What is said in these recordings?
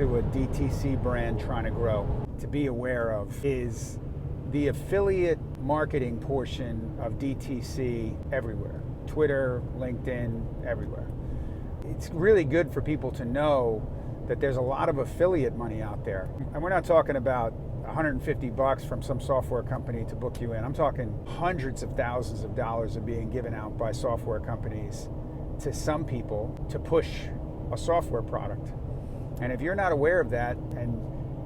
to a DTC brand trying to grow to be aware of is the affiliate marketing portion of DTC everywhere. Twitter, LinkedIn, everywhere. It's really good for people to know that there's a lot of affiliate money out there. And we're not talking about $150 from some software company to book you in. I'm talking hundreds of thousands of dollars are being given out by software companies to some people to push a software product. And if you're not aware of that, and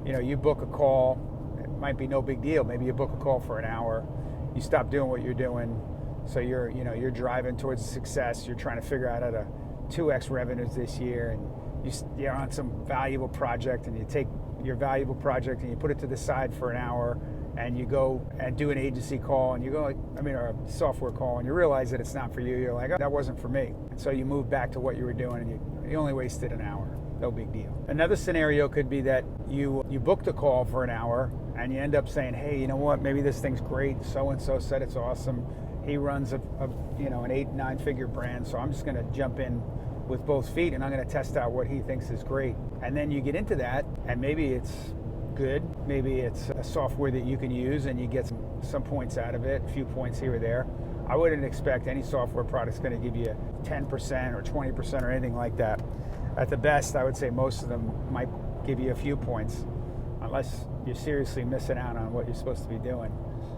you book a call, it might be no big deal. Maybe you book a call for an hour, you stop doing what you're doing, so you're driving towards success. You're trying to figure out how to 2x revenues this year, and you're on some valuable project, and you take your valuable project and you put it to the side for an hour, and you go and do an agency call, and or a software call, and you realize that it's not for you. You're like, oh, that wasn't for me. And so you move back to what you were doing, and you only wasted an hour. No big deal. Another scenario could be that you booked a call for an hour, and you end up saying, hey, you know what? Maybe this thing's great. So-and-so said it's awesome. He runs an 8-9 figure brand, so I'm just going to jump in with both feet, and I'm going to test out what he thinks is great. And then you get into that, and maybe it's good. Maybe it's a software that you can use, and you get some points out of it, a few points here or there. I wouldn't expect any software product's going to give you 10% or 20% or anything like that. At the best, I would say most of them might give you a few points, unless you're seriously missing out on what you're supposed to be doing.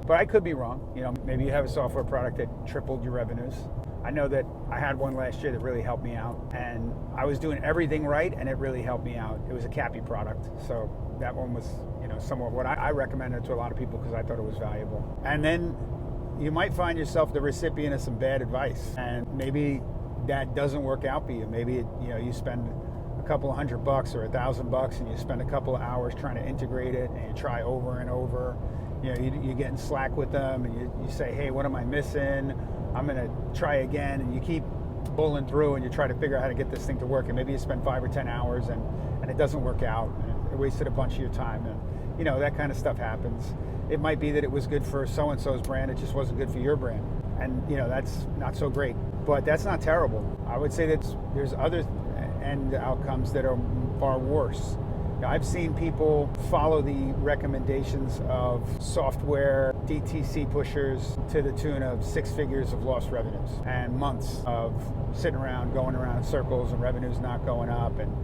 But I could be wrong. Maybe you have a software product that tripled your revenues. I know that I had one last year that really helped me out, and I was doing everything right, and it really helped me out. It was a Cappy product, so that one was, somewhat what I recommended to a lot of people because I thought it was valuable. And then you might find yourself the recipient of some bad advice, and maybe that doesn't work out for you. Maybe you spend a couple of $100 or $1,000, and you spend a couple of hours trying to integrate it, and you try over and over. You get in Slack with them, and you say, hey, what am I missing? I'm going to try again, and you keep pulling through, and you try to figure out how to get this thing to work, and maybe you spend 5 or 10 hours, and it doesn't work out, and it wasted a bunch of your time, and that kind of stuff happens. It might be that it was good for so-and-so's brand, it just wasn't good for your brand, and that's not so great, but that's not terrible. I would say that there's other end outcomes that are far worse. I've seen people follow the recommendations of software DTC pushers to the tune of 6 figures of lost revenues and months of sitting around, going around in circles, and revenues not going up, and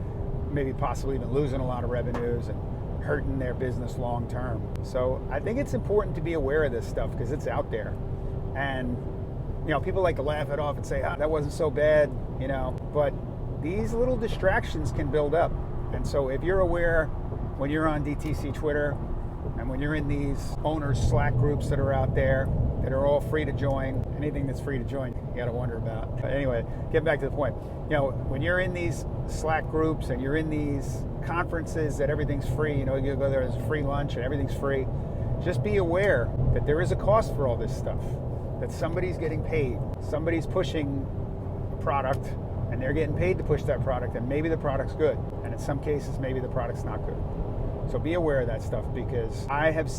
maybe possibly even losing a lot of revenues and hurting their business long term. So I think it's important to be aware of this stuff because it's out there. And people like to laugh it off and say, that wasn't so bad, but these little distractions can build up. And so if you're aware when you're on DTC Twitter and when you're in these owners Slack groups that are out there that are all free to join, anything that's free to join, you got to wonder about. But anyway, get back to the point. When you're in these Slack groups and you're in these conferences that everything's free, you go there, there's a free lunch and everything's free, just be aware that there is a cost for all this stuff, that somebody's getting paid, somebody's pushing a product, and they're getting paid to push that product, and maybe the product's good, and in some cases maybe the product's not good. So be aware of that stuff, because I have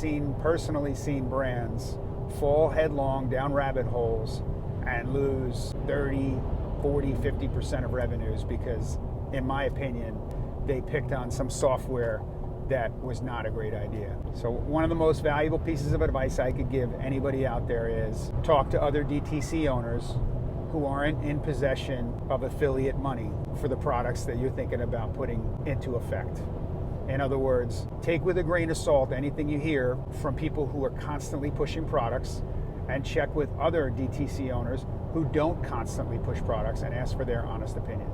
personally seen brands fall headlong down rabbit holes and lose 30, 40, 50% of revenues because, in my opinion, they picked on some software that was not a great idea. So one of the most valuable pieces of advice I could give anybody out there is talk to other DTC owners who aren't in possession of affiliate money for the products that you're thinking about putting into effect. In other words, take with a grain of salt anything you hear from people who are constantly pushing products, and check with other DTC owners who don't constantly push products and ask for their honest opinion.